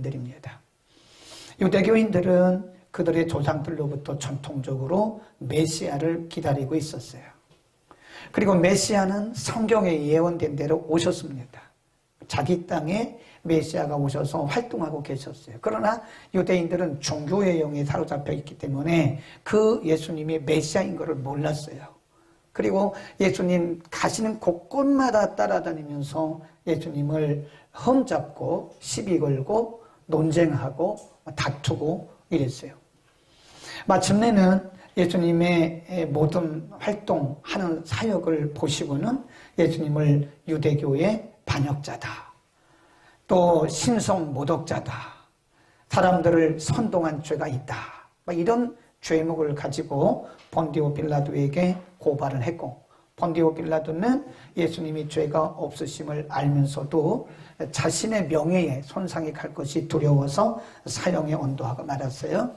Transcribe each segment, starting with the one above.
유대교인들입니다. 유대교인들은 그들의 조상들로부터 전통적으로 메시아를 기다리고 있었어요. 그리고 메시아는 성경에 예언된 대로 오셨습니다. 자기 땅에 메시아가 오셔서 활동하고 계셨어요. 그러나 유대인들은 종교의 영에 사로잡혀 있기 때문에 그 예수님이 메시아인 것을 몰랐어요. 그리고 예수님 가시는 곳곳마다 따라다니면서 예수님을 흠잡고 시비 걸고 논쟁하고 다투고 이랬어요. 마침내는 예수님의 모든 활동하는 사역을 보시고는 예수님을 유대교의 반역자다, 또 신성 모독자다, 사람들을 선동한 죄가 있다, 이런 죄목을 가지고 본디오 빌라도에게 고발을 했고, 본디오 빌라도는 예수님이 죄가 없으심을 알면서도 자신의 명예에 손상이 갈 것이 두려워서 사형에 언도하고 말았어요.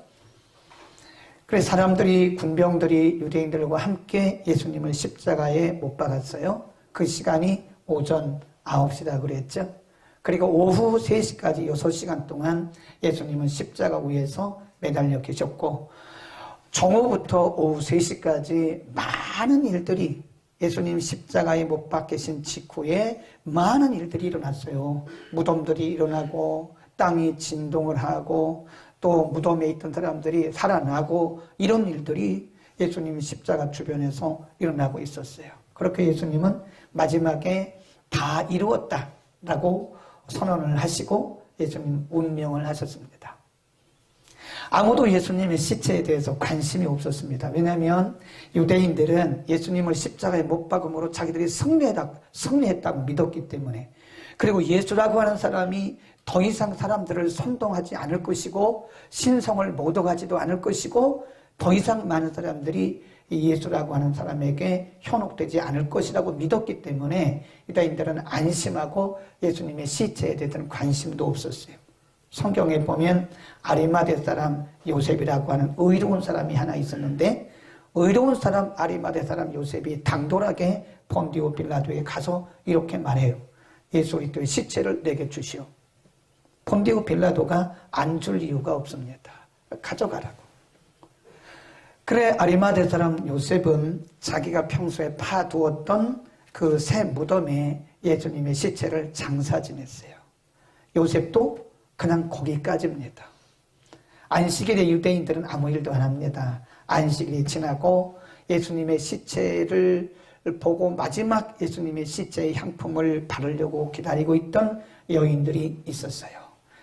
그래서 사람들이, 군병들이 유대인들과 함께 예수님을 십자가에 못 박았어요. 그 시간이 오전 9시라고 그랬죠. 그리고 오후 3시까지 6시간 동안 예수님은 십자가 위에서 매달려 계셨고, 정오부터 오후 3시까지 많은 일들이, 예수님 십자가에 못 박히신 직후에 많은 일들이 일어났어요. 무덤들이 일어나고 땅이 진동을 하고 또 무덤에 있던 사람들이 살아나고, 이런 일들이 예수님 십자가 주변에서 일어나고 있었어요. 그렇게 예수님은 마지막에 다 이루었다라고 선언을 하시고 예수님 운명을 하셨습니다. 아무도 예수님의 시체에 대해서 관심이 없었습니다. 왜냐하면 유대인들은 예수님을 십자가에 못 박음으로 자기들이 승리했다고 믿었기 때문에, 그리고 예수라고 하는 사람이 더 이상 사람들을 선동하지 않을 것이고 신성을 모독하지도 않을 것이고 더 이상 많은 사람들이 예수라고 하는 사람에게 현혹되지 않을 것이라고 믿었기 때문에 유다인들은 안심하고 예수님의 시체에 대한 관심도 없었어요. 성경에 보면 아리마대 사람 요셉이라고 하는 의로운 사람이 하나 있었는데, 의로운 사람 아리마대 사람 요셉이 당돌하게 본디오 빌라도에 가서 이렇게 말해요. 예수 그리스도의 시체를 내게 주시오. 본디오 빌라도가 안 줄 이유가 없습니다. 가져가라고. 그래 아리마대 사람 요셉은 자기가 평소에 파두었던 그 새 무덤에 예수님의 시체를 장사 지냈어요. 요셉도 그냥 거기까지입니다. 안식일에 유대인들은 아무 일도 안 합니다. 안식일이 지나고 예수님의 시체를 보고 마지막 예수님의 시체의 향품을 바르려고 기다리고 있던 여인들이 있었어요.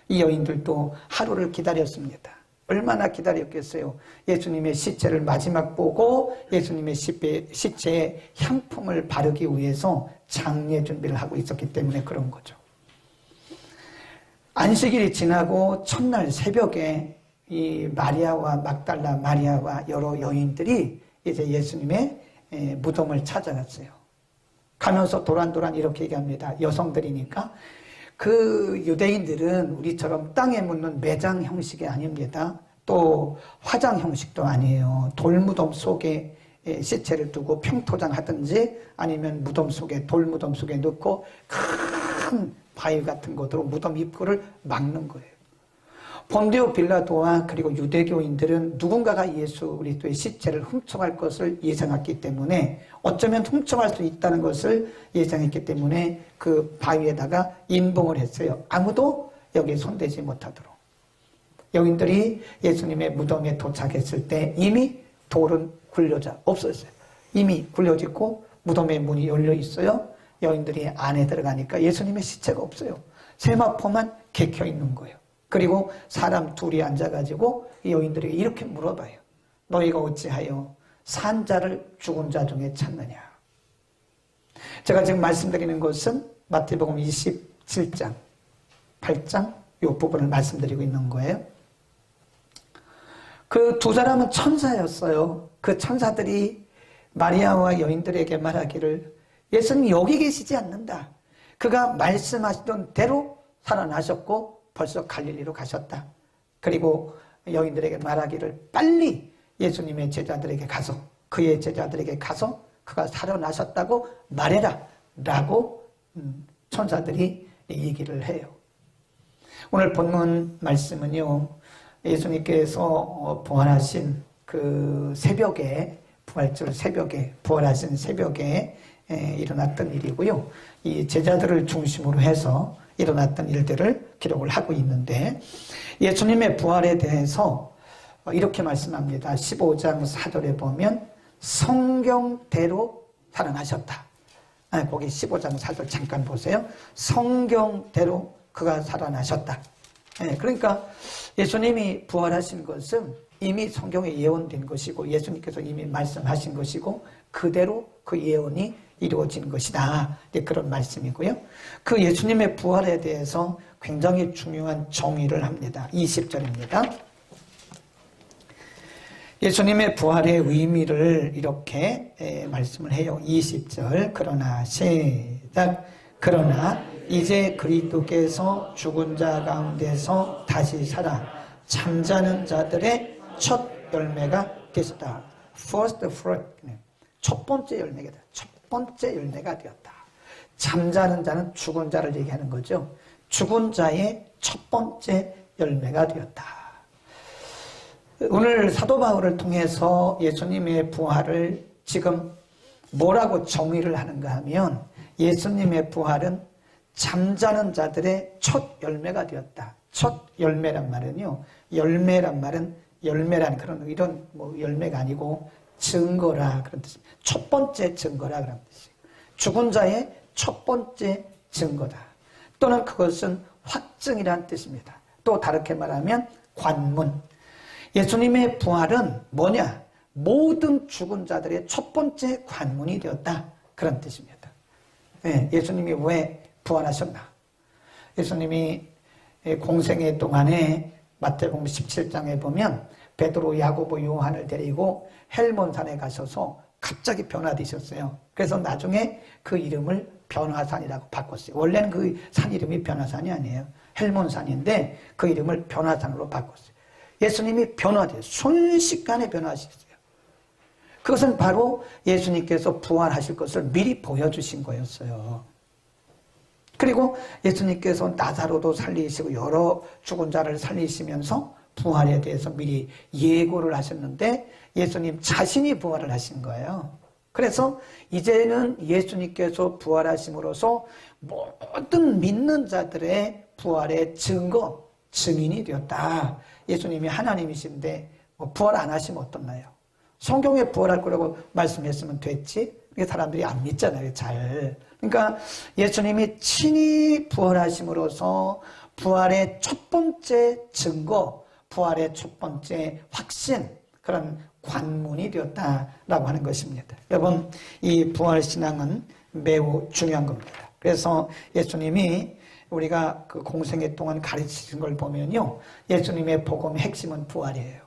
이 여인들도 하루를 기다렸습니다. 얼마나 기다렸겠어요. 예수님의 시체를 마지막 보고 예수님의 시체에 향품을 바르기 위해서 장례 준비를 하고 있었기 때문에 그런 거죠. 안식일이 지나고 첫날 새벽에 이 마리아와 막달라 마리아와 여러 여인들이 이제 예수님의 무덤을 찾아갔어요. 가면서 도란도란 이렇게 얘기합니다. 여성들이니까. 그 유대인들은 우리처럼 땅에 묻는 매장 형식이 아닙니다. 또 화장 형식도 아니에요. 돌무덤 속에 시체를 두고 평토장하든지 아니면 무덤 속에, 돌무덤 속에 넣고 큰 바위 같은 것으로 무덤 입구를 막는 거예요. 본디오 빌라도와 그리고 유대교인들은 누군가가 예수 그리스도의 시체를 훔쳐갈 것을 예상했기 때문에, 어쩌면 훔쳐갈 수 있다는 것을 예상했기 때문에 그 바위에다가 인봉을 했어요. 아무도 여기에 손대지 못하도록. 여인들이 예수님의 무덤에 도착했을 때 이미 돌은 굴려져 없었어요. 이미 굴려지고 무덤의 문이 열려 있어요. 여인들이 안에 들어가니까 예수님의 시체가 없어요. 세마포만 개켜 있는 거예요. 그리고 사람 둘이 앉아가지고 이 여인들에게 이렇게 물어봐요. 너희가 어찌하여 산 자를 죽은 자 중에 찾느냐. 제가 지금 말씀드리는 것은 마태복음 27장 8장 이 부분을 말씀드리고 있는 거예요. 그 두 사람은 천사였어요. 그 천사들이 마리아와 여인들에게 말하기를 예수님이 여기 계시지 않는다. 그가 말씀하시던 대로 살아나셨고 벌써 갈릴리로 가셨다. 그리고 여인들에게 말하기를 빨리 예수님의 제자들에게 가서, 그의 제자들에게 가서 그가 살아나셨다고 말해라 라고 천사들이 얘기를 해요. 오늘 본문 말씀은요, 예수님께서 부활하신 그 새벽에, 부활절 새벽에, 부활하신 새벽에 일어났던 일이고요. 이 제자들을 중심으로 해서 일어났던 일들을 기록을 하고 있는데, 예수님의 부활에 대해서 이렇게 말씀합니다. 15장 4절에 보면 성경대로 살아나셨다. 거기 15장 4절 잠깐 보세요. 성경대로 그가 살아나셨다. 그러니까 예수님이 부활하신 것은 이미 성경에 예언된 것이고 예수님께서 이미 말씀하신 것이고 그대로 그 예언이 이루어진 것이다. 그런 말씀이고요. 그 예수님의 부활에 대해서 굉장히 중요한 정의를 합니다. 20절입니다. 예수님의 부활의 의미를 이렇게 말씀을 해요. 20절. 그러나 시작. 그러나 이제 그리스도께서 죽은 자 가운데서 다시 살아 잠자는 자들의 첫 열매가 되셨다. First fruit. 첫 번째 열매가 되었다. 첫 번째 열매가 되었다. 잠자는 자는 죽은 자를 얘기하는 거죠. 죽은 자의 첫 번째 열매가 되었다. 오늘 사도 바울을 통해서 예수님의 부활을 지금 뭐라고 정의를 하는가 하면 예수님의 부활은 잠자는 자들의 첫 열매가 되었다. 첫 열매란 말은요. 열매란 말은 열매란 그런 이런 뭐 열매가 아니고 증거라 그런 뜻입니다. 첫 번째 증거라 그런 뜻이에요. 죽은 자의 첫 번째 증거다. 또는 그것은 확증이라는 뜻입니다. 또 다르게 말하면 관문. 예수님의 부활은 뭐냐? 모든 죽은 자들의 첫 번째 관문이 되었다. 그런 뜻입니다. 예수님이 왜 부활하셨나? 예수님이 공생애 동안에 마태복음 17장에 보면 베드로, 야고보, 요한을 데리고 헬몬산에 가셔서 갑자기 변화되셨어요. 그래서 나중에 그 이름을 변화산이라고 바꿨어요. 원래는 그 산 이름이 변화산이 아니에요. 헬몬산인데 그 이름을 변화산으로 바꿨어요. 예수님이 변화돼요. 순식간에 변화하셨어요. 그것은 바로 예수님께서 부활하실 것을 미리 보여주신 거였어요. 그리고 예수님께서 나사로도 살리시고 여러 죽은 자를 살리시면서 부활에 대해서 미리 예고를 하셨는데 예수님 자신이 부활을 하신 거예요. 그래서 이제는 예수님께서 부활하심으로써 모든 믿는 자들의 부활의 증거, 증인이 되었다. 예수님이 하나님이신데 부활 안 하시면 어떻나요? 성경에 부활할 거라고 말씀했으면 됐지. 사람들이 안 믿잖아요, 잘. 그러니까 예수님이 친히 부활하심으로써 부활의 첫 번째 증거, 부활의 첫 번째 확신, 그런 관문이 되었다라고 하는 것입니다. 여러분, 이 부활신앙은 매우 중요한 겁니다. 그래서 예수님이 우리가 그 공생애 동안 가르치신 걸 보면요. 예수님의 복음의 핵심은 부활이에요.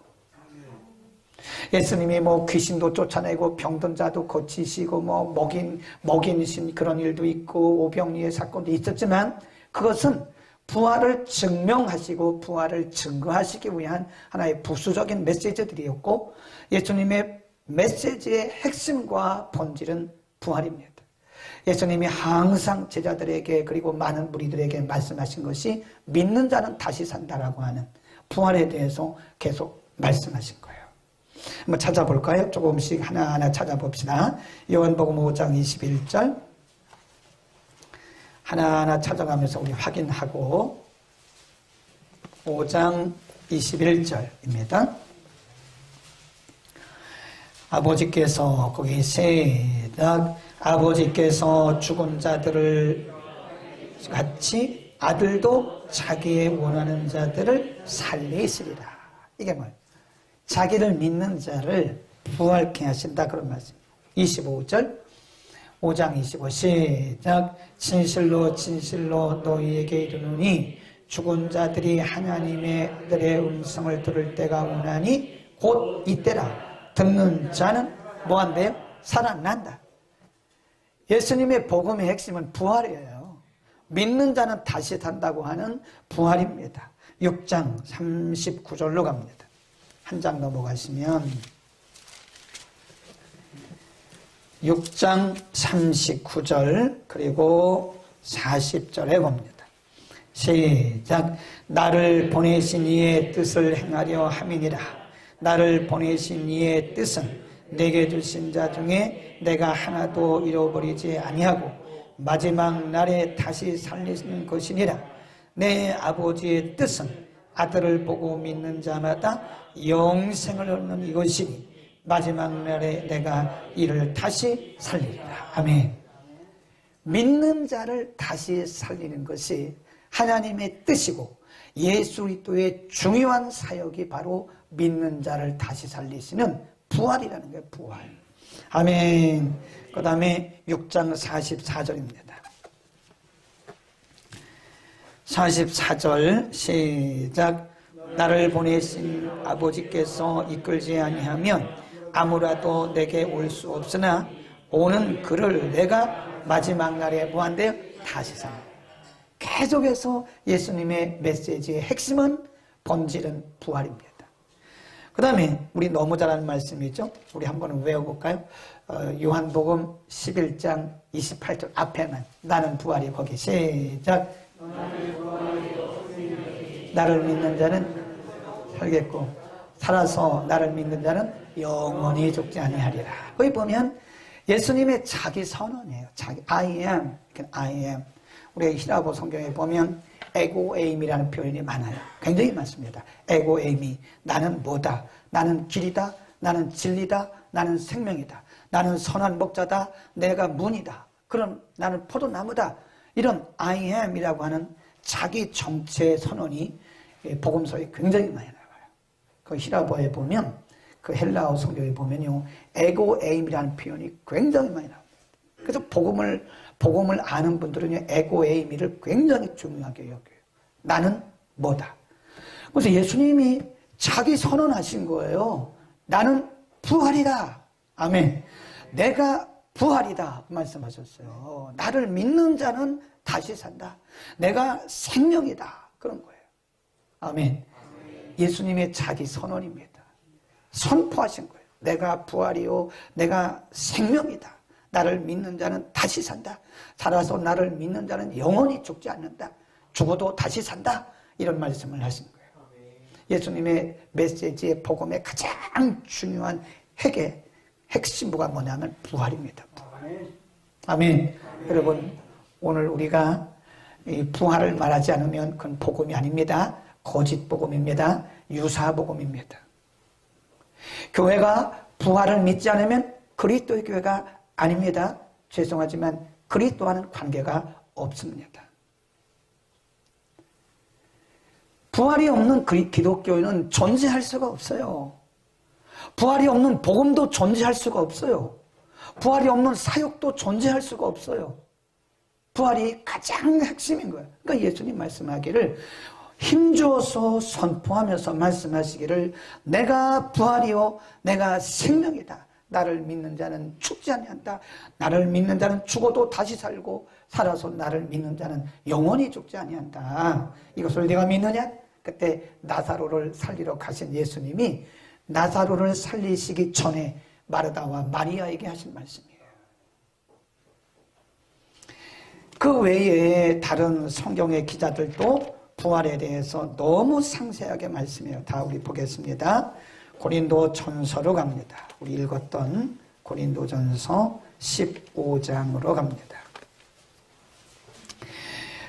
예수님이 뭐 귀신도 쫓아내고 병든 자도 고치시고 뭐 먹이신 그런 일도 있고 오병이의 사건도 있었지만 그것은 부활을 증명하시고 부활을 증거하시기 위한 하나의 부수적인 메시지들이었고 예수님의 메시지의 핵심과 본질은 부활입니다. 예수님이 항상 제자들에게 그리고 많은 무리들에게 말씀하신 것이 믿는 자는 다시 산다라고 하는 부활에 대해서 계속 말씀하신 거예요. 한번 찾아볼까요? 조금씩 하나하나 찾아봅시다. 요한복음 5장 21절 하나하나 찾아가면서 우리 확인하고 5장 21절입니다. 아버지께서 거기 시작 아버지께서 죽은 자들을 같이 아들도 자기의 원하는 자들을 살리시리라. 이게 뭐예요? 자기를 믿는 자를 부활케 하신다 그런 말씀. 25절 5장 25 시작 진실로 진실로 너희에게 이르노니 죽은 자들이 하나님의 아들의 음성을 들을 때가 오나니 곧 이때라. 듣는 자는 뭐한대요? 살아난다. 예수님의 복음의 핵심은 부활이에요. 믿는 자는 다시 산다고 하는 부활입니다. 6장 39절로 갑니다. 한 장 넘어가시면 6장 39절 그리고 40절에 봅니다. 시작. 나를 보내신 이의 뜻을 행하려 함이니라. 나를 보내신 이의 뜻은 내게 주신 자 중에 내가 하나도 잃어버리지 아니하고 마지막 날에 다시 살리는 것이니라. 내 아버지의 뜻은 아들을 보고 믿는 자마다 영생을 얻는 이것이니 마지막 날에 내가 이를 다시 살리리라. 아멘. 믿는 자를 다시 살리는 것이 하나님의 뜻이고 예수 그리스도의 중요한 사역이 바로 믿는 자를 다시 살리시는 부활이라는 거예요. 부활. 아멘. 그 다음에 6장 44절입니다. 44절 시작. 나를 보내신 아버지께서 이끌지 아니하면 아무라도 내게 올 수 없으나 오는 그를 내가 마지막 날에 뭐한대요? 다시 살려. 계속해서 예수님의 메시지의 핵심은 본질은 부활입니다. 그 다음에 우리 너무 잘 아는 말씀이죠. 우리 한번 외워볼까요? 요한복음 11장 28절 앞에는 나는 부활이 거기 시작. 나를 믿는 자는 살겠고 살아서 나를 믿는 자는 영원히 죽지 아니하리라. 거기 보면 예수님의 자기 선언이에요. 자기 I am, I am. 우리 히라보 성경에 보면 에고에임이라는 표현이 많아요. 굉장히 많습니다. 에고에임이 나는 뭐다. 나는 길이다. 나는 진리다. 나는 생명이다. 나는 선한 목자다. 내가 문이다. 그런 나는 포도나무다. 이런 I am이라고 하는 자기 정체 선언이 복음서에 굉장히 많이 나와요. 그 히라보에 보면 그 헬라어 성경에 보면요. 에고에임이라는 표현이 굉장히 많이 나옵니다. 그래서 복음을 아는 분들은 에고에임을 굉장히 중요하게 여겨요. 나는 뭐다. 그래서 예수님이 자기 선언하신 거예요. 나는 부활이다. 아멘. 내가 부활이다 말씀하셨어요. 나를 믿는 자는 다시 산다. 내가 생명이다. 그런 거예요. 아멘. 예수님의 자기 선언입니다. 선포하신 거예요. 내가 부활이요. 내가 생명이다. 나를 믿는 자는 다시 산다. 살아서 나를 믿는 자는 영원히 죽지 않는다. 죽어도 다시 산다. 이런 말씀을 하신 거예요. 예수님의 메시지의 복음의 가장 중요한 핵심부가 뭐냐면 부활입니다. 부활. 아멘. 여러분 오늘 우리가 이 부활을 말하지 않으면 그건 복음이 아닙니다. 거짓 복음입니다. 유사 복음입니다. 교회가 부활을 믿지 않으면 그리스도의 교회가 아닙니다. 죄송하지만 그리스도와는 관계가 없습니다. 부활이 없는 기독교회는 존재할 수가 없어요. 부활이 없는 복음도 존재할 수가 없어요. 부활이 없는 사역도 존재할 수가 없어요. 부활이 가장 핵심인 거예요. 그러니까 예수님 말씀하기를 힘줘서 선포하면서 말씀하시기를 내가 부활이요 내가 생명이다. 나를 믿는 자는 죽지 아니한다. 나를 믿는 자는 죽어도 다시 살고 살아서 나를 믿는 자는 영원히 죽지 아니한다. 이것을 네가 믿느냐? 그때 나사로를 살리러 가신 예수님이 나사로를 살리시기 전에 마르다와 마리아에게 하신 말씀이에요. 그 외에 다른 성경의 기자들도 부활에 대해서 너무 상세하게 말씀해요. 다 우리 보겠습니다. 고린도전서로 갑니다. 우리 읽었던 고린도전서 15장으로 갑니다.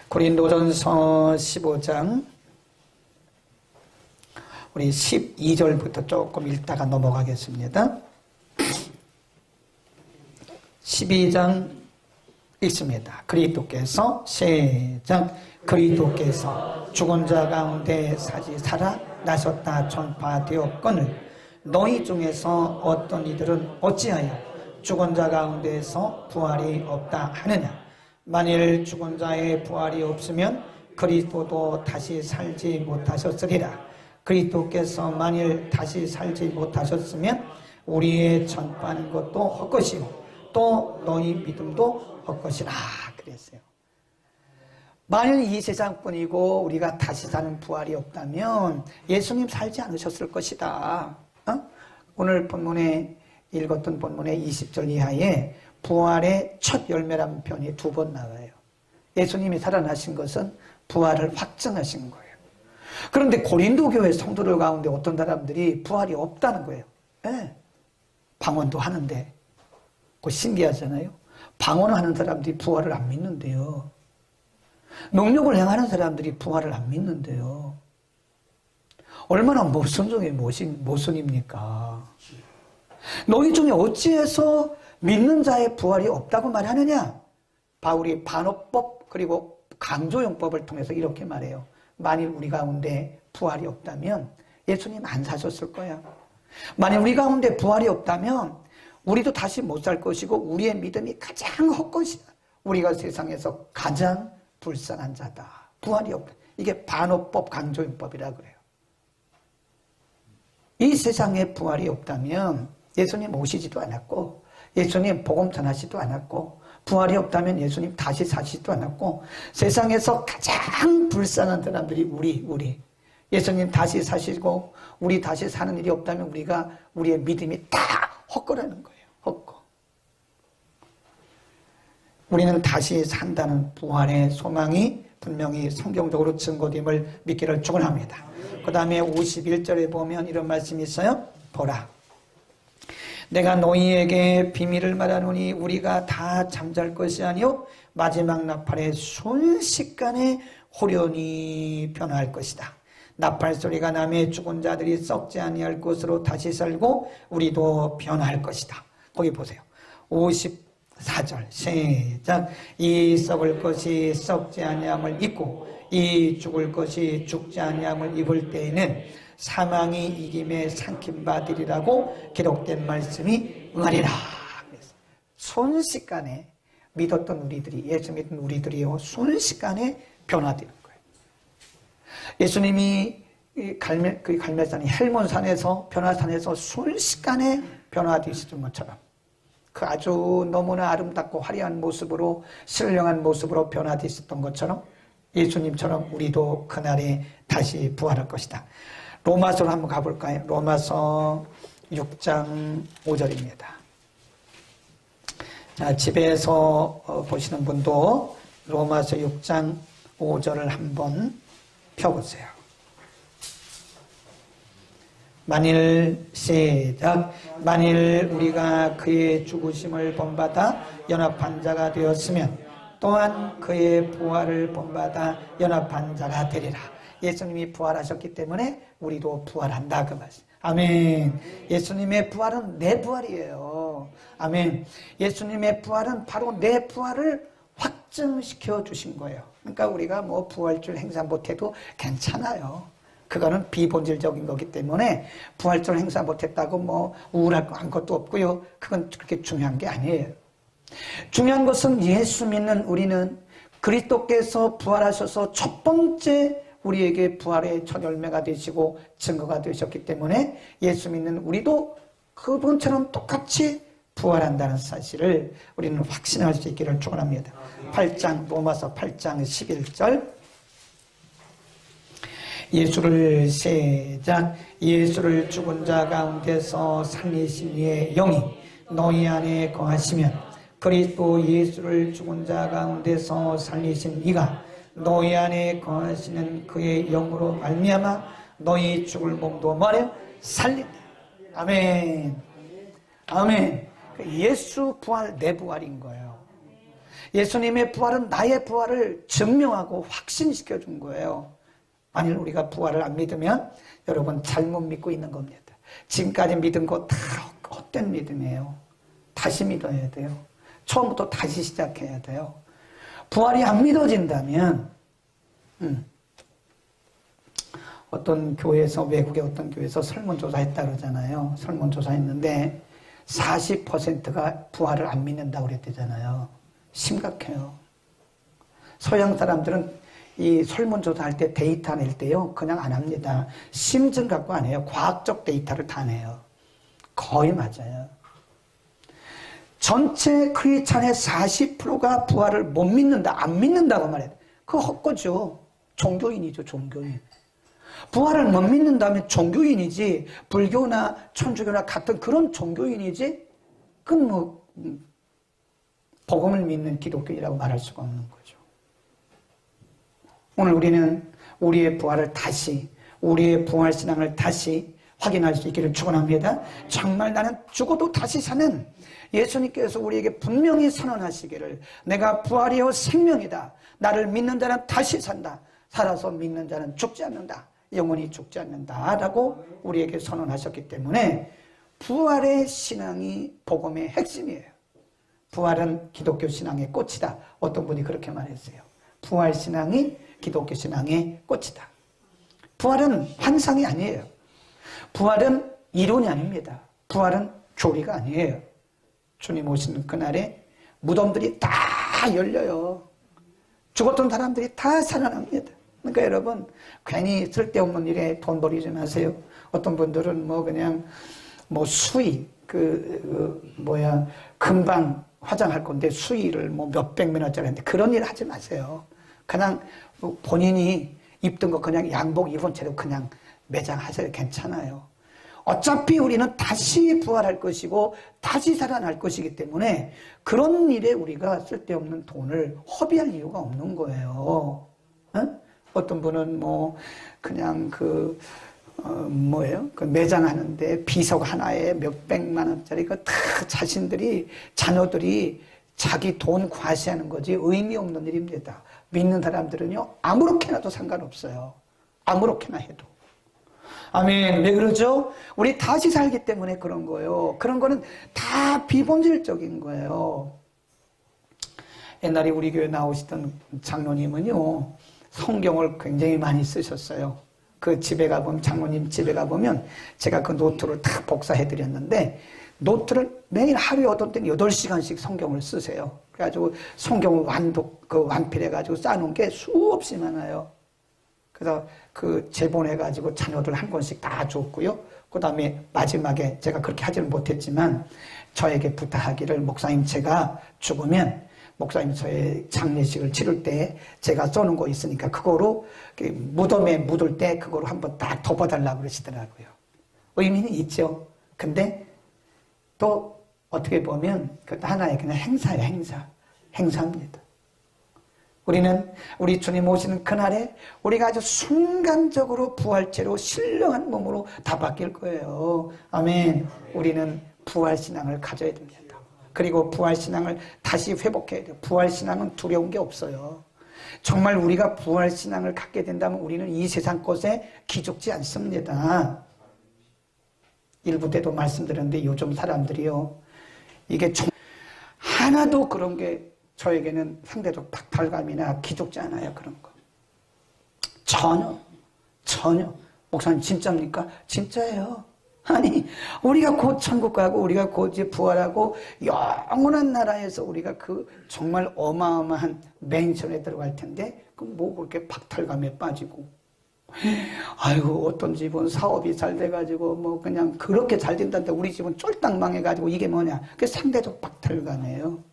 고린도전서 15장 우리 12절부터 조금 읽다가 넘어가겠습니다. 12장 읽습니다. 그리스도께서 시작. 그리스도께서 죽은 자 가운데 다시 살아나셨다 전파되었거늘 너희 중에서 어떤 이들은 어찌하여 죽은 자 가운데서 부활이 없다 하느냐. 만일 죽은 자의 부활이 없으면 그리스도도 다시 살지 못하셨으리라. 그리스도께서 만일 다시 살지 못하셨으면 우리의 전파하는 것도 헛것이요 또 너희 믿음도 헛것이라 그랬어요. 만일 이 세상뿐이고 우리가 다시 사는 부활이 없다면 예수님 살지 않으셨을 것이다. 오늘 본문에 읽었던 본문의 20절 이하에 부활의 첫 열매라는 표현이 2번 나와요. 예수님이 살아나신 것은 부활을 확증하신 거예요. 그런데 고린도 교회 성도들 가운데 어떤 사람들이 부활이 없다는 거예요. 네. 방언도 하는데 그거 신기하잖아요. 방언하는 사람들이 부활을 안 믿는데요. 능력을 행하는 사람들이 부활을 안 믿는데요. 얼마나 모순중에 모순입니까? 너희 중에 어찌해서 믿는 자의 부활이 없다고 말하느냐? 바울이 반어법 그리고 강조용법을 통해서 이렇게 말해요. 만일 우리 가운데 부활이 없다면 예수님 안 사셨을 거야. 만일 우리 가운데 부활이 없다면 우리도 다시 못 살 것이고 우리의 믿음이 가장 헛것이야. 우리가 세상에서 가장 불쌍한 자다. 부활이 없다. 이게 반어법 강조용법이라 그래요. 이 세상에 부활이 없다면 예수님 오시지도 않았고 예수님 복음 전하지도 않았고 부활이 없다면 예수님 다시 사시지도 않았고 세상에서 가장 불쌍한 사람들이 우리 예수님 다시 사시고 우리 다시 사는 일이 없다면 우리의 믿음이 다 헛거라는 거예요. 헛거. 우리는 다시 산다는 부활의 소망이 분명히 성경적으로 증거됨을 믿기를 축원합니다. 그 다음에 51절에 보면 이런 말씀이 있어요. 보라, 내가 너희에게 비밀을 말하노니 우리가 다 잠잘 것이 아니요 마지막 나팔의 순식간에 호련히 변화할 것이다. 나팔 소리가 나매 죽은 자들이 썩지 아니할 것으로 다시 살고 우리도 변화할 것이다. 거기 보세요. 54절 시작. 이 썩을 것이 썩지 아니함을 입고 이 죽을 것이 죽지 아니함을 입을 때에는 사망이 이김에 삼킴받으리라고 기록된 말씀이 응하리라. 순식간에 믿었던 우리들이, 예수 믿은 우리들이요, 순식간에 변화되는 거예요. 예수님이 갈멜산이 헬몬산에서 변화산에서 순식간에 변화되시던 것처럼 그 아주 너무나 아름답고 화려한 모습으로 신령한 모습으로 변화되셨던 것처럼 예수님처럼 우리도 그날에 다시 부활할 것이다. 로마서로 한번 가볼까요? 로마서 6장 5절입니다. 자, 집에서 보시는 분도 로마서 6장 5절을 한번 펴보세요. 만일 우리가 그의 죽으심을 본받아 연합한 자가 되었으면 또한 그의 부활을 본받아 연합한 자가 되리라. 예수님이 부활하셨기 때문에 우리도 부활한다 그 말씀. 아멘. 예수님의 부활은 내 부활이에요. 아멘. 예수님의 부활은 바로 내 부활을 확증시켜 주신 거예요. 그러니까 우리가 뭐 부활절 행사 못해도 괜찮아요. 그거는 비본질적인 거기 때문에 부활절 행사 못했다고 뭐 우울할 거 아무것도 없고요. 그건 그렇게 중요한 게 아니에요. 중요한 것은 예수 믿는 우리는 그리스도께서 부활하셔서 첫 번째 우리에게 부활의 첫 열매가 되시고 증거가 되셨기 때문에 예수 믿는 우리도 그분처럼 똑같이 부활한다는 사실을 우리는 확신할 수 있기를 축원합니다. 8장 로마서 8장 11절 예수를 죽은 자 가운데서 살리신 이의 영이 너희 안에 거하시면 그리스도 예수를 죽은 자 가운데서 살리신 이가 너희 안에 거하시는 그의 영으로 말미암아 너희 죽을 몸도 말해 살린다. 아멘. 아멘. 예수 부활 내 부활인 거예요. 예수님의 부활은 나의 부활을 증명하고 확신시켜 준 거예요. 만일 우리가 부활을 안 믿으면 여러분 잘못 믿고 있는 겁니다. 지금까지 믿은 거 다 헛된 믿음이에요. 다시 믿어야 돼요. 처음부터 다시 시작해야 돼요. 부활이 안 믿어진다면 어떤 교회에서 외국의 어떤 교회에서 설문조사했다 그러잖아요. 설문조사했는데 40%가 부활을 안 믿는다고 그랬대잖아요. 심각해요. 서양 사람들은 이 설문조사할 때 데이터 낼 때요 그냥 안 합니다. 심증 갖고 안 해요. 과학적 데이터를 다 내요. 거의 맞아요. 전체 크리스찬의 40%가 부활을 못 믿는다, 안 믿는다고 말해요. 그거 헛거죠. 종교인이죠, 종교인. 부활을 못 믿는다면 종교인이지, 불교나 천주교나 같은 그런 종교인이지, 그건 뭐 복음을 믿는 기독교인이라고 말할 수가 없는 거죠. 오늘 우리는 우리의 부활을 다시, 우리의 부활신앙을 다시 확인할 수 있기를 축원합니다. 정말 나는 죽어도 다시 사는, 예수님께서 우리에게 분명히 선언하시기를 내가 부활이요 생명이다. 나를 믿는 자는 다시 산다. 살아서 믿는 자는 죽지 않는다. 영원히 죽지 않는다 라고 우리에게 선언하셨기 때문에 부활의 신앙이 복음의 핵심이에요. 부활은 기독교 신앙의 꽃이다. 어떤 분이 그렇게 말했어요. 부활 신앙이 기독교 신앙의 꽃이다. 부활은 환상이 아니에요. 부활은 이론이 아닙니다. 부활은 교리가 아니에요. 주님 오시는 그날에 무덤들이 다 열려요. 죽었던 사람들이 다 살아납니다. 그러니까 여러분, 괜히 쓸데없는 일에 돈 버리지 마세요. 어떤 분들은 그냥 수의, 금방 화장할 건데 수의를 몇백만 원짜리인데 그런 일 하지 마세요. 그냥 본인이 입던 거 그냥 양복 입은 채로 그냥 매장하세요. 괜찮아요. 어차피 우리는 다시 부활할 것이고 다시 살아날 것이기 때문에 그런 일에 우리가 쓸데없는 돈을 허비할 이유가 없는 거예요. 어떤 분은 그냥 매장하는데 비석 하나에 몇백만 원짜리 다 자신들이, 자녀들이 자기 돈 과시하는 거지 의미 없는 일입니다. 믿는 사람들은요, 아무렇게나 해도 상관없어요. 아무렇게나 해도. 아멘. 왜 그러죠? 우리 다시 살기 때문에 그런 거예요. 그런 거는 다 비본질적인 거예요. 옛날에 우리 교회 나오시던 장로님은요, 성경을 굉장히 많이 쓰셨어요. 그 집에 가보면, 장로님 집에 가보면 제가 그 노트를 다 복사해드렸는데, 노트를 매일 하루에 어떤 때는 8시간씩 성경을 쓰세요. 그래가지고 성경을 완필해가지고 쌓아놓은 게 수없이 많아요. 그래서 재본해가지고 자녀들 한 권씩 다 줬고요. 그 다음에 마지막에 제가 그렇게 하지는 못했지만 저에게 부탁하기를, 목사님 제가 죽으면 목사님 저의 장례식을 치를 때 제가 써놓은 거 있으니까 그거로 무덤에 묻을 때 그거로 한번 딱 덮어달라고 그러시더라고요. 의미는 있죠. 근데 또 어떻게 보면 그것도 하나의 그냥 행사예요. 행사입니다. 우리는 우리 주님 오시는 그날에 우리가 아주 순간적으로 부활체로 신령한 몸으로 다 바뀔 거예요. 아멘. 우리는 부활신앙을 가져야 됩니다. 그리고 부활신앙을 다시 회복해야 돼요. 부활신앙은 두려운 게 없어요. 정말 우리가 부활신앙을 갖게 된다면 우리는 이 세상 것에 기죽지 않습니다. 일부 때도 말씀드렸는데 요즘 사람들이요, 이게 하나도 그런 게 저에게는 상대적 박탈감이나 기죽지 않아요. 그런 거 전혀. 목사님 진짜입니까? 진짜예요. 아니, 우리가 곧 천국 가고 우리가 곧 이제 부활하고 영원한 나라에서 우리가 정말 어마어마한 맨션에 들어갈 텐데 그렇게 박탈감에 빠지고, 아이고 어떤 집은 사업이 잘 돼가지고 그냥 그렇게 잘 된다는데 우리 집은 쫄딱 망해가지고 이게 뭐냐, 그게 상대적 박탈감이에요.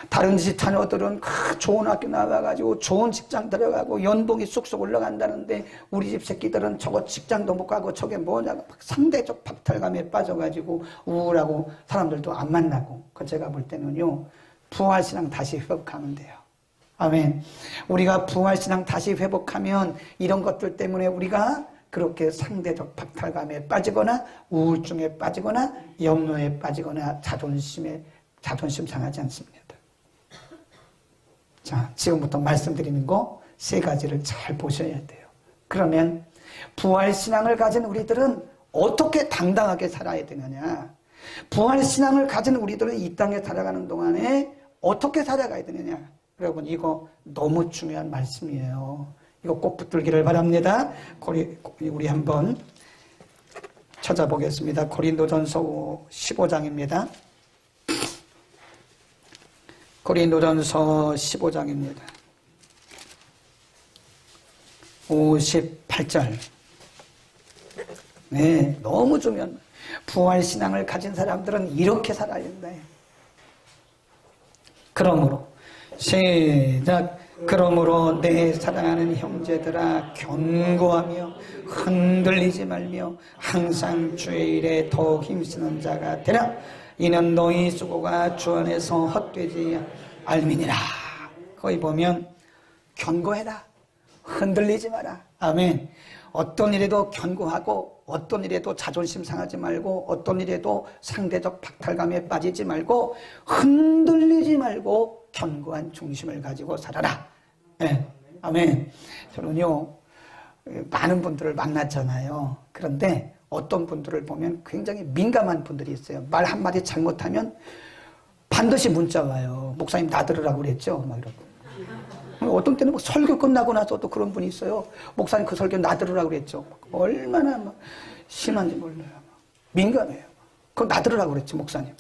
다른 집 자녀들은 좋은 학교 나가가지고 좋은 직장 들어가고 연봉이 쑥쑥 올라간다는데 우리 집 새끼들은 저거 직장도 못 가고 저게 뭐냐, 상대적 박탈감에 빠져가지고 우울하고 사람들도 안 만나고. 제가 볼 때는요, 부활신앙 다시 회복하면 돼요. 아멘. 우리가 부활신앙 다시 회복하면 이런 것들 때문에 우리가 그렇게 상대적 박탈감에 빠지거나 우울증에 빠지거나 염려에 빠지거나 자존심 상하지 않습니다. 자, 지금부터 말씀드리는 거 3가지를 잘 보셔야 돼요. 그러면 부활신앙을 가진 우리들은 어떻게 당당하게 살아야 되느냐, 부활신앙을 가진 우리들은 이 땅에 살아가는 동안에 어떻게 살아가야 되느냐. 여러분, 이거 너무 중요한 말씀이에요. 이거 꼭 붙들기를 바랍니다. 우리 한번 찾아보겠습니다. 고린도전서 15장입니다. 고린도전서 15장입니다. 58절. 네, 너무 중요한, 부활신앙을 가진 사람들은 이렇게 살아야 된다. 그러므로 시작. 그러므로 내 사랑하는 형제들아, 견고하며 흔들리지 말며 항상 주의 일에 더욱 힘쓰는 자가 되라. 이는 너희 수고가 주 안에서 헛되지 알미니라. 거기 보면 견고해라. 흔들리지 마라. 아멘. 어떤 일에도 견고하고 어떤 일에도 자존심 상하지 말고 어떤 일에도 상대적 박탈감에 빠지지 말고 흔들리지 말고 견고한 중심을 가지고 살아라. 네. 아멘. 저는요 많은 분들을 만났잖아요. 그런데 어떤 분들을 보면 굉장히 민감한 분들이 있어요. 말 한마디 잘못하면 반드시 문자 와요. 목사님 나들으라고 그랬죠? 막 이러고. 어떤 때는 뭐 설교 끝나고 나서 또 그런 분이 있어요. 목사님 그 설교 나들으라고 그랬죠. 얼마나 막 심한지 몰라요. 민감해요. 그럼 나들으라고 그랬지, 목사님.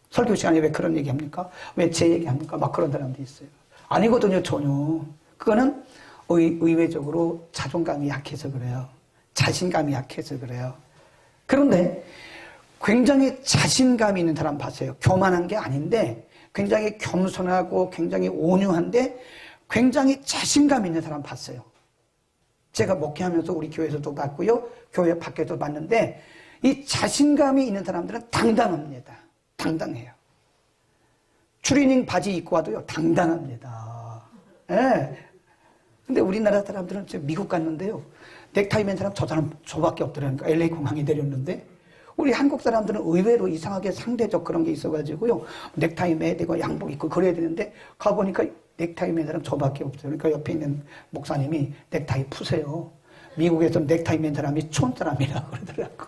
설교 시간에 왜 그런 얘기 합니까? 왜 제 얘기 합니까? 막 그런 사람도 있어요. 아니거든요, 전혀. 그거는 의외적으로 자존감이 약해서 그래요. 자신감이 약해서 그래요. 그런데 굉장히 자신감 있는 사람 봤어요. 교만한 게 아닌데 굉장히 겸손하고 굉장히 온유한데 굉장히 자신감 있는 사람 봤어요. 제가 목회하면서 우리 교회에서도 봤고요. 교회 밖에도 봤는데 이 자신감이 있는 사람들은 당당합니다. 당당해요. 추리닝 바지 입고 와도요. 당당합니다. 예. 근데 우리나라 사람들은 미국 갔는데요. 넥타이 맨 사람 저 사람 저밖에 없더라니까. LA 공항에 내렸는데 우리 한국 사람들은 의외로 이상하게 상대적 그런 게 있어가지고요. 넥타이 매야 되고 양복 입고 그래야 되는데 가보니까 넥타이 맨 사람 저밖에 없어요. 그러니까 옆에 있는 목사님이 넥타이 푸세요. 미국에서는 넥타이 맨 사람이 촌 사람이라고 그러더라고.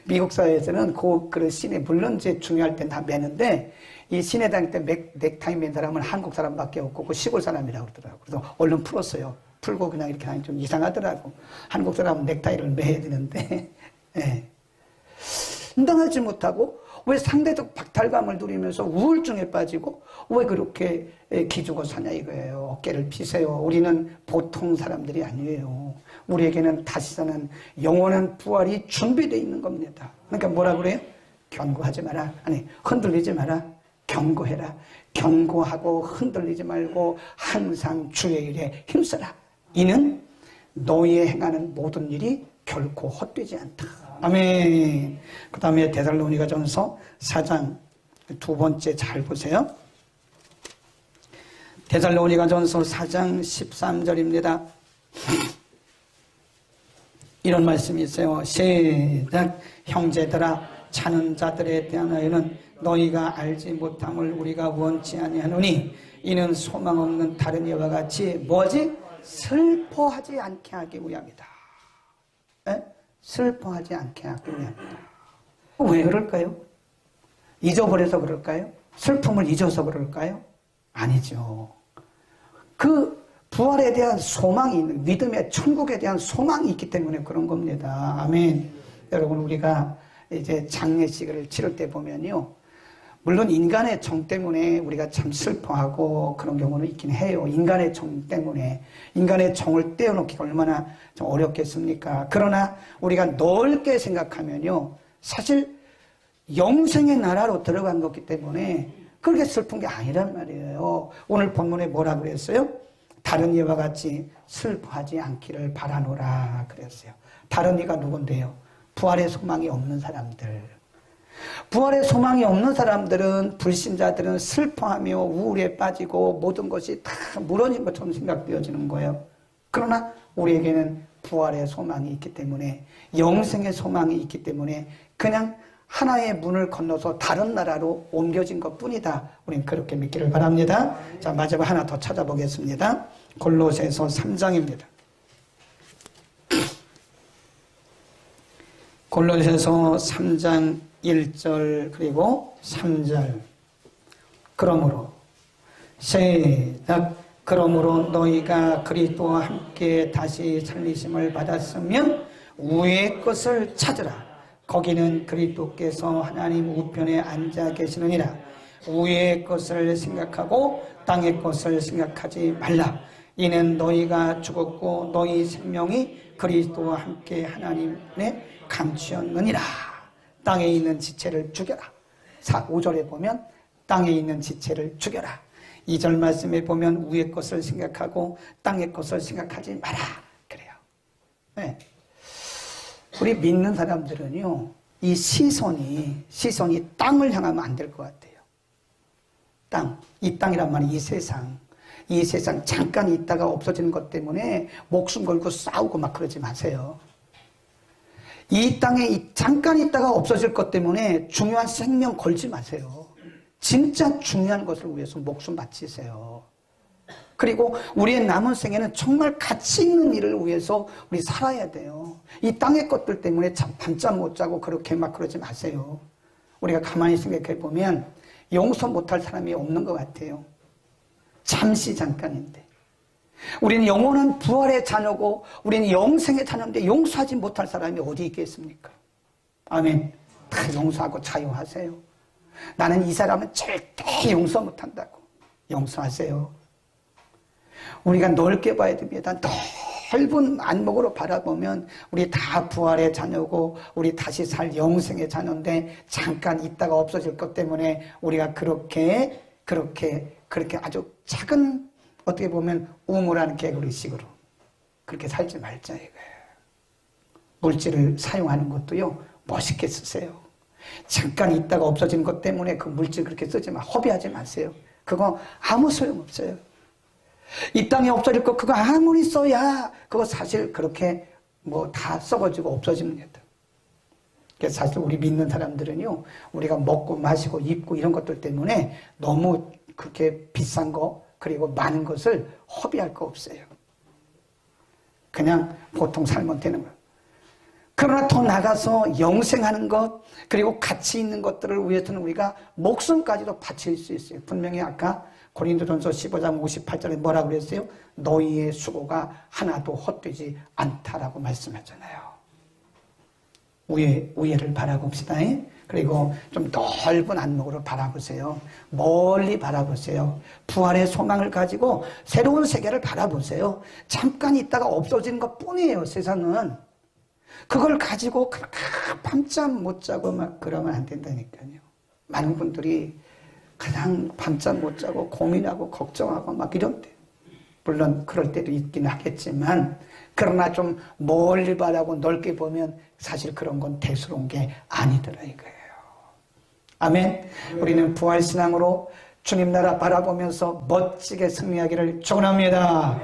미국 사회에서는 그런 시내 물론 이제 중요할 땐 다 매는데 이 시내 다닐 때 넥타이 맨 사람은 한국 사람밖에 없고 그 시골 사람이라고 그러더라고. 그래서 얼른 풀었어요. 풀고 그냥 이렇게 하니 좀 이상하더라고. 한국 사람은 넥타이를 매야 되는데 예. 당하지 못하고 왜 상대적 박탈감을 누리면서 우울증에 빠지고 왜 그렇게 기죽어 사냐 이거예요. 어깨를 피세요. 우리는 보통 사람들이 아니에요. 우리에게는 다시 사는 영원한 부활이 준비되어 있는 겁니다. 그러니까 뭐라 그래요? 견고하지 마라. 아니 흔들리지 마라. 견고해라. 견고하고 흔들리지 말고 항상 주의 일에 힘써라. 이는 너희의 행하는 모든 일이 결코 헛되지 않다. 아멘. 그 다음에 데살로니가전서 4장 두 번째 잘 보세요. 데살로니가전서 4장 13절입니다. 이런 말씀이 있어요. 시작. 형제들아 자는 자들에 대하여는 너희가 알지 못함을 우리가 원치 아니하노니 이는 소망 없는 다른 이와 같이 뭐지? 슬퍼하지 않게 하기 위함이다. 에? 슬퍼하지 않게 하기 위함이다. 왜 그럴까요? 잊어버려서 그럴까요? 슬픔을 잊어서 그럴까요? 아니죠. 그 부활에 대한 소망이 있는, 믿음의 천국에 대한 소망이 있기 때문에 그런 겁니다. 아멘. 여러분, 우리가 이제 장례식을 치를 때 보면요. 물론 인간의 정 때문에 우리가 참 슬퍼하고 그런 경우는 있긴 해요. 인간의 정 때문에. 인간의 정을 떼어놓기가 얼마나 좀 어렵겠습니까? 그러나 우리가 넓게 생각하면요. 사실 영생의 나라로 들어간 거기 때문에 그렇게 슬픈 게 아니란 말이에요. 오늘 본문에 뭐라 그랬어요? 다른 이와 같이 슬퍼하지 않기를 바라노라 그랬어요. 다른 이가 누군데요? 부활의 소망이 없는 사람들. 부활의 소망이 없는 사람들은, 불신자들은 슬퍼하며 우울에 빠지고 모든 것이 다 무너진 것처럼 생각되어지는 거예요. 그러나 우리에게는 부활의 소망이 있기 때문에, 영생의 소망이 있기 때문에 그냥 하나의 문을 건너서 다른 나라로 옮겨진 것 뿐이다. 우리는 그렇게 믿기를 바랍니다. 자, 마지막 하나 더 찾아보겠습니다. 골로새서 3장입니다. 골로새서 3장 1절 그리고 3절. 그러므로 시작. 그러므로 너희가 그리스도와 함께 다시 살리심을 받았으면 위의 것을 찾으라. 거기는 그리스도께서 하나님 우편에 앉아 계시느니라. 위의 것을 생각하고 땅의 것을 생각하지 말라. 이는 너희가 죽었고 너희 생명이 그리스도와 함께 하나님의 감추었느니라. 땅에 있는 지체를 죽여라. 5절에 보면 땅에 있는 지체를 죽여라. 2절 말씀에 보면 위의 것을 생각하고 땅의 것을 생각하지 마라. 그래요. 네. 우리 믿는 사람들은요, 이 시선이 땅을 향하면 안 될 것 같아요. 땅, 이 땅이란 말이 이 세상. 이 세상 잠깐 있다가 없어지는 것 때문에 목숨 걸고 싸우고 막 그러지 마세요. 이 땅에 잠깐 있다가 없어질 것 때문에 중요한 생명 걸지 마세요. 진짜 중요한 것을 위해서 목숨 바치세요. 그리고 우리의 남은 생에는 정말 가치 있는 일을 위해서 우리 살아야 돼요. 이 땅의 것들 때문에 밤잠 못 자고 그렇게 막 그러지 마세요. 우리가 가만히 생각해 보면 용서 못할 사람이 없는 것 같아요. 잠시 잠깐인데. 우리는 영원한 부활의 자녀고 우리는 영생의 자녀인데 용서하지 못할 사람이 어디 있겠습니까? 아멘. 다 용서하고 자유하세요. 나는 이 사람은 절대 용서 못한다고. 용서하세요. 우리가 넓게 봐야 됩니다. 넓은 안목으로 바라보면 우리 다 부활의 자녀고 우리 다시 살 영생의 자녀인데 잠깐 있다가 없어질 것 때문에 우리가 그렇게 아주 작은 어떻게 보면 우물한 개구리식으로 그렇게 살지 말자 이거예요. 물질을 사용하는 것도요 멋있게 쓰세요. 잠깐 있다가 없어지는 것 때문에 그 물질 그렇게 쓰지 마. 허비하지 마세요. 그거 아무 소용없어요. 이 땅에 없어질 거 그거 아무리 써야 그거 사실 그렇게 뭐 다 썩어지고 없어집니다. 그래서 사실 우리 믿는 사람들은요 우리가 먹고 마시고 입고 이런 것들 때문에 너무 그렇게 비싼 거 그리고 많은 것을 허비할 거 없어요. 그냥 보통 살면 되는 거예요. 그러나 더 나가서 영생하는 것 그리고 가치 있는 것들을 위해서는 우리가 목숨까지도 바칠 수 있어요. 분명히 아까 고린도전서 15장 58절에 뭐라고 그랬어요? 너희의 수고가 하나도 헛되지 않다라고 말씀하잖아요. 우애를 바라봅시다. 그리고 좀 넓은 안목으로 바라보세요. 멀리 바라보세요. 부활의 소망을 가지고 새로운 세계를 바라보세요. 잠깐 있다가 없어지는 것 뿐이에요, 세상은. 그걸 가지고 밤잠 못 자고 막 그러면 안 된다니까요. 많은 분들이 그냥 밤잠 못 자고 고민하고 걱정하고 막 이런데 물론 그럴 때도 있긴 하겠지만 그러나 좀 멀리 바라고 넓게 보면 사실 그런 건 대수로운 게 아니더라 이거예요. 아멘. 우리는 부활신앙으로 주님 나라 바라보면서 멋지게 승리하기를 축원합니다.